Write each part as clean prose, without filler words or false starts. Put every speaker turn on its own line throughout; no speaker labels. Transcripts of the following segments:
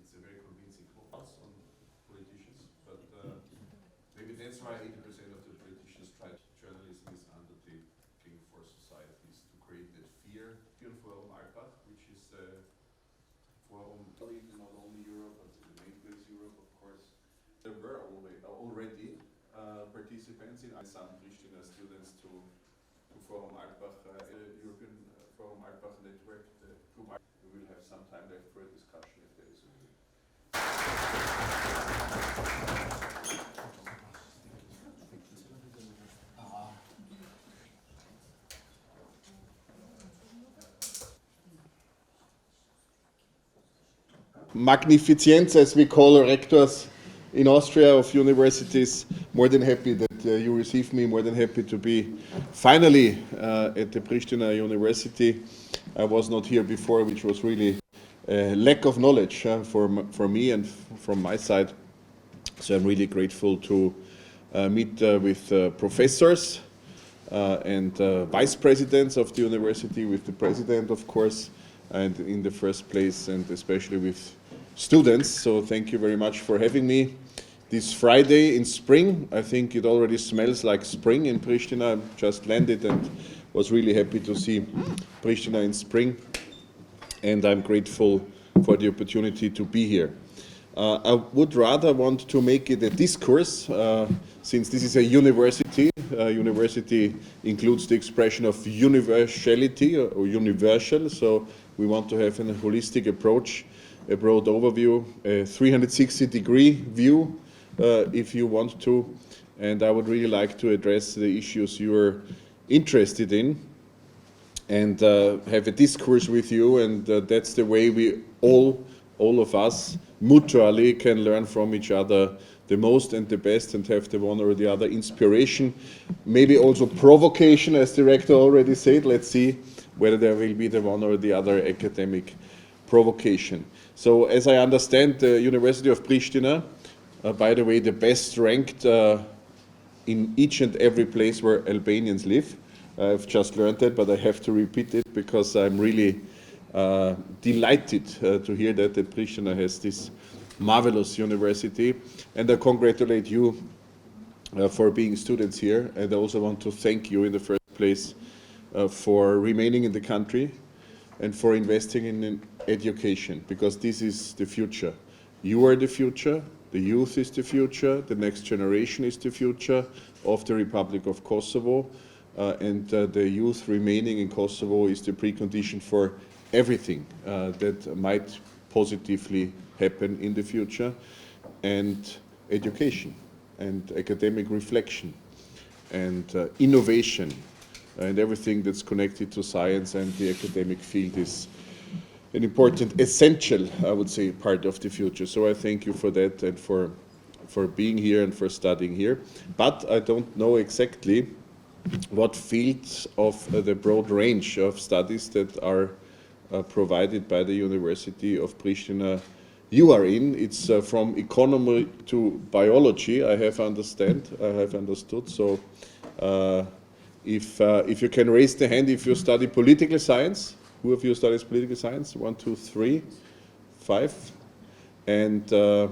it's a very convincing clause on politicians, but maybe that's why 80% of the politicians try. Journalism is undertaking for societies to create that fear. Forum Alpbach, which is forum not only Europe, but the main place Europe, of course. There were already participants in some Pristina students to Forum Alpbach, European Forum Alpbach network. We will have some time left for a discussion if there is a need.
Magnificenz, as we call rectors in Austria of universities, more than happy that you receive me, more than happy to be finally at the Pristina University. I was not here before, which was really a lack of knowledge for me and from my side. So I'm really grateful to meet with professors and vice presidents of the university, with the president, of course, and in the first place, and especially with students. So thank you very much for having me this Friday in spring. I think it already smells like spring in Pristina. I just landed and was really happy to see Pristina in spring, and I'm grateful for the opportunity to be here. I would rather want to make it a discourse, since this is a university. University includes the expression of universality or universal, so we want to have a holistic approach, a broad overview, a 360-degree view, if you want to, and I would really like to address the issues you are interested in and have a discourse with you, and that's the way we all of us mutually can learn from each other the most and the best, and have the one or the other inspiration, maybe also provocation, as the rector already said. Let's see whether there will be the one or the other academic provocation. So as I understand, the University of Pristina, by the way, the best ranked in each and every place where Albanians live. I've just learned that, but I have to repeat it because I'm really delighted to hear that Pristina has this marvelous university, and I congratulate you for being students here, and I also want to thank you in the first place for remaining in the country and for investing in education, because this is the future. You are the future, the youth is the future, the next generation is the future of the Republic of Kosovo, and the youth remaining in Kosovo is the precondition for everything that might positively happen in the future, and education and academic reflection and innovation and everything that's connected to science and the academic field is an important, essential, I would say, part of the future. So I thank you for that and for being here and for studying here. But I don't know exactly what fields of the broad range of studies that are provided by the University of Pristina you are in. It's from economy to biology, I have understood. So if you can raise the hand if you study political science. Who of you studies political science? 1, 2, 3, 5. And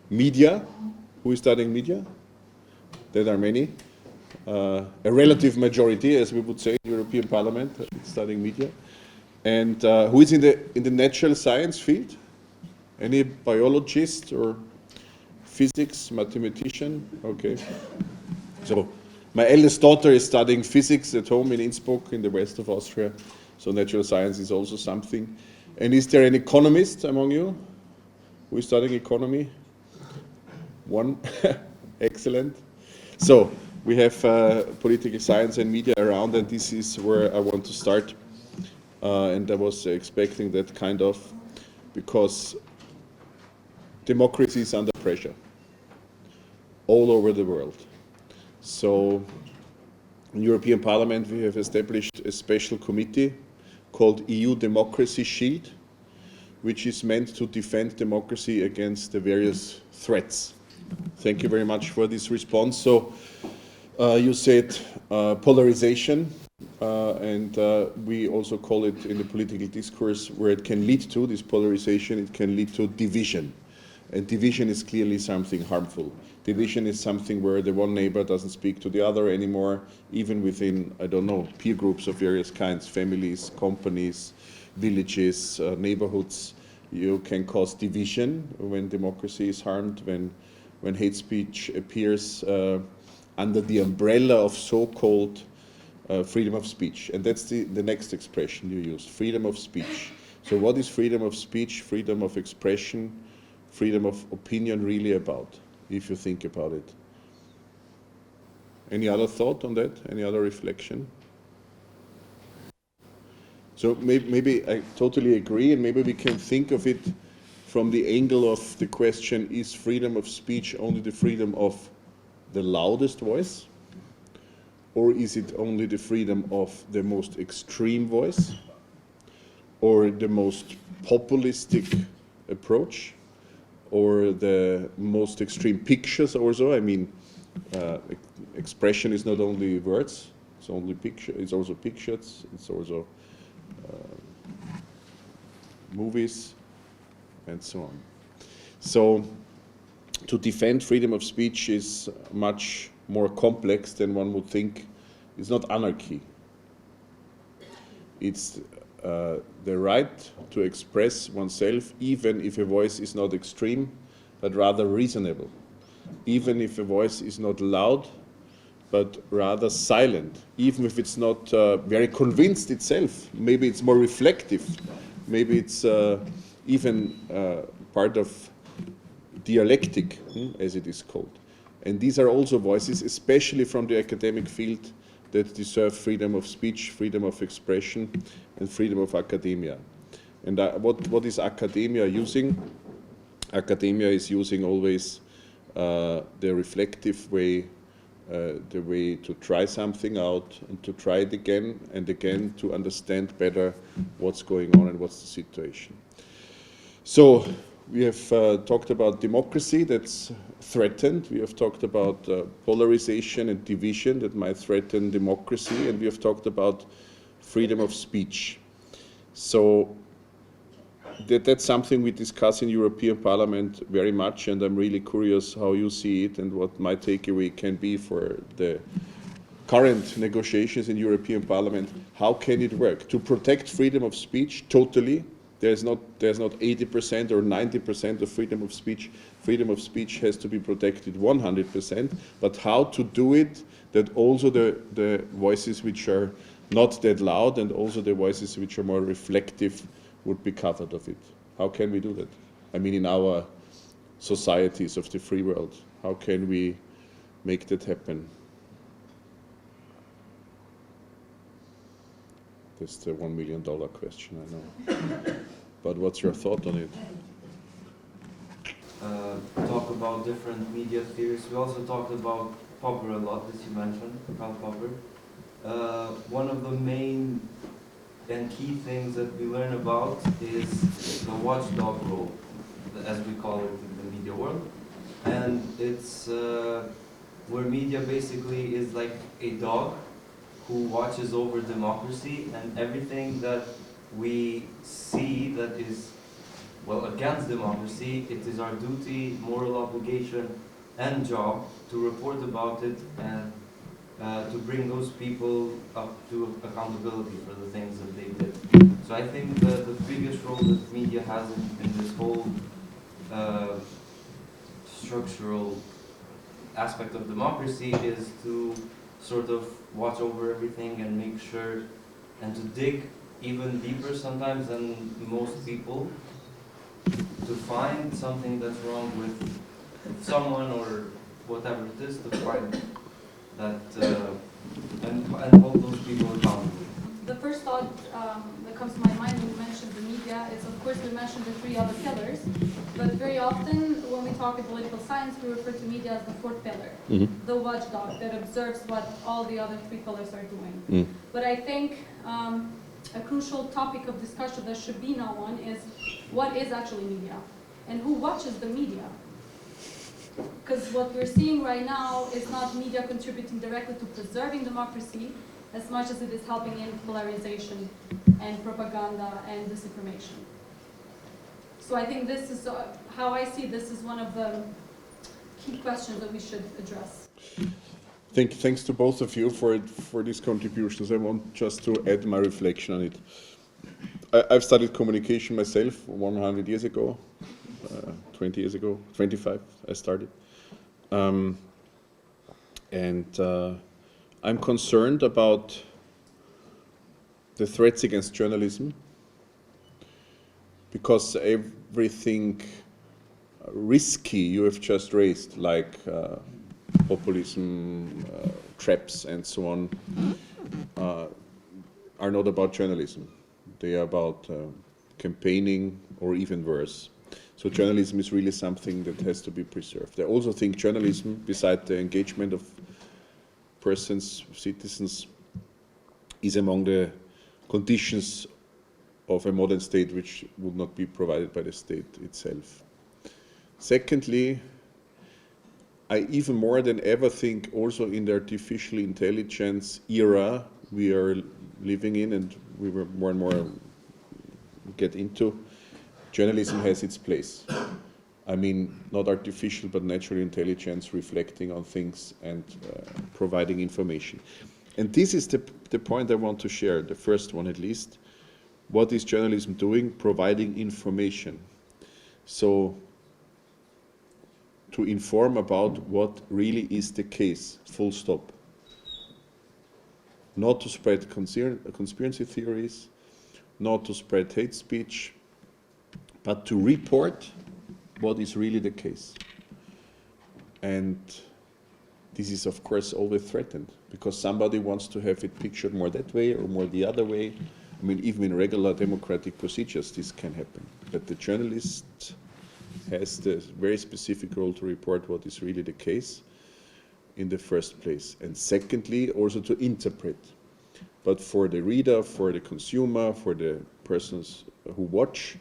media. Who is studying media? There are many. A relative majority, as we would say, in the European Parliament, studying media. And who is in the natural science field? Any biologist or physics, mathematician? Okay. So my eldest daughter is studying physics at home in Innsbruck in the west of Austria. So natural science is also something. And is there an economist among you who is studying economy? One. Excellent. So we have political science and media around, and this is where I want to start. And I was expecting that kind of, because democracy is under pressure all over the world. So in European Parliament we have established a special committee called EU Democracy Shield, which is meant to defend democracy against the various threats. Thank you very much for this response. So you said polarization. and we also call it in the political discourse where it can lead to, this polarization, it can lead to division. And division is clearly something harmful. Division is something where the one neighbor doesn't speak to the other anymore, even within, I don't know, peer groups of various kinds, families, companies, villages, neighborhoods. You can cause division when democracy is harmed, when hate speech appears under the umbrella of so-called freedom of speech. And that's the next expression you used, freedom of speech. So what is freedom of speech, freedom of expression, freedom of opinion really about, if you think about it? Any other thought on that? Any other reflection? So maybe I totally agree, and maybe we can think of it from the angle of the question, is freedom of speech only the freedom of the loudest voice? Or is it only the freedom of the most extreme voice? Or the most populistic approach? Or the most extreme pictures also? I mean, expression is not only words, it's only picture, it's also pictures, it's also movies, and so on. So to defend freedom of speech is much more complex than one would think. It's not anarchy. It's the right to express oneself, even if a voice is not extreme, but rather reasonable. Even if a voice is not loud, but rather silent. Even if it's not very convinced itself. Maybe it's more reflective. Maybe it's even part of dialectic, as it is called. And these are also voices, especially from the academic field, that deserve freedom of speech, freedom of expression, and freedom of academia. And what is academia using? Academia is using always the reflective way, the way to try something out and to try it again and again to understand better what's going on and what's the situation. So we have talked about democracy that's threatened. We have talked about polarization and division that might threaten democracy, and we have talked about freedom of speech. So that's something we discuss in European Parliament very much, and I'm really curious how you see it and what my takeaway can be for the current negotiations in European Parliament. How can it work? To protect freedom of speech totally. There's not 80% or 90% of freedom of speech. Freedom of speech has to be protected 100%, but how to do it that also the voices which are not that loud and also the voices which are more reflective would be covered of it. How can we do that? I mean, in our societies of the free world, how can we make that happen? That's the $1 million question, I know. But what's your thought on it?
Talk about different media theories. We also talked about Popper a lot, as you mentioned, Karl Popper. One of the main and key things that we learn about is the watchdog role, as we call it in the media world. And it's where media basically is like a dog who watches over democracy, and everything that we see that is, well, against democracy, it is our duty, moral obligation, and job to report about it and to bring those people up to accountability for the things that they did. So I think the biggest role that media has in this whole structural aspect of democracy is to sort of watch over everything and make sure and to dig even deeper sometimes than most people to find something that's wrong with someone or whatever it is, to find that and hold those people accountable.
The first thought that comes to my mind when you mentioned the media is, of course, we mentioned the three other pillars, but very often when we talk in political science, we refer to media as the fourth pillar, the watchdog that observes what all the other three pillars are doing. But I think a crucial topic of discussion that should be known is what is actually media and who watches the media. Because what we're seeing right now is not media contributing directly to preserving democracy, as much as it is helping in polarization and propaganda and disinformation. So I think this is, how I see this is one of the key questions that we should address.
Thanks to both of you for these contributions. I want just to add my reflection on it. I've studied communication myself 100 years ago, 20 years ago, 25 I started. I'm concerned about the threats against journalism, because everything risky you have just raised, like populism, traps and so on, are not about journalism. They are about campaigning, or even worse. So journalism is really something that has to be preserved. I also think journalism, beside the engagement of persons, citizens, is among the conditions of a modern state which would not be provided by the state itself. Secondly, I even more than ever think also in the artificial intelligence era we are living in, and we will more and more get into, journalism has its place. I mean, not artificial, but natural intelligence reflecting on things and providing information. And this is the point I want to share, the first one at least. What is journalism doing? Providing information. So, to inform about what really is the case, full stop. Not to spread conspiracy theories, not to spread hate speech, but to report what is really the case. And this is of course always threatened, because somebody wants to have it pictured more that way or more the other way. I mean, even in regular democratic procedures this can happen. But the journalist has the very specific role to report what is really the case in the first place. And secondly, also to interpret. But for the reader, for the consumer, for the persons who watch,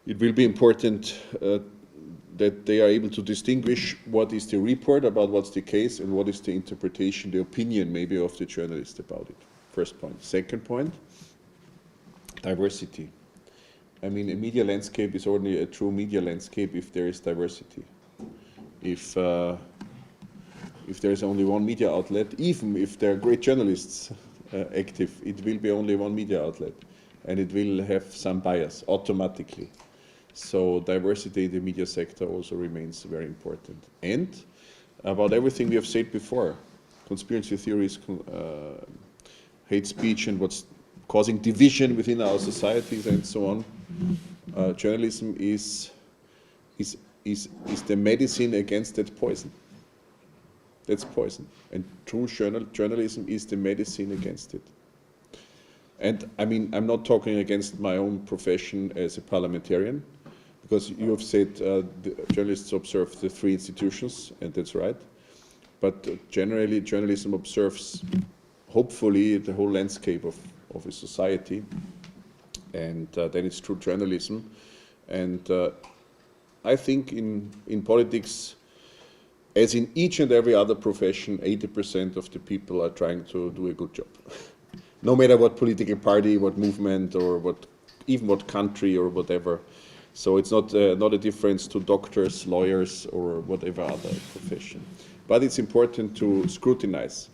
it will be important that they are able to distinguish what is the report about what's the case and what is the interpretation, the opinion maybe of the journalist about it. First point. Second point, diversity. I mean, a media landscape is only a true media landscape if there is diversity. If there is only one media outlet, even if there are great journalists active, it will be only one media outlet, and it will have some bias automatically. So diversity in the media sector also remains very important. And about everything we have said before, conspiracy theories, hate speech, and what's causing division within our societies and so on, journalism is the medicine against that poison. That's poison. And true journalism is the medicine against it. And I mean, I'm not talking against my own profession as a parliamentarian, because you have said the journalists observe the three institutions, and that's right. But generally, journalism observes, hopefully, the whole landscape of a society, and then it's true journalism. And I think in politics, as in each and every other profession, 80% of the people are trying to do a good job. No matter what political party, what movement, or even what country or whatever. So it's not a difference to doctors, lawyers, or whatever other profession. But it's important to scrutinize.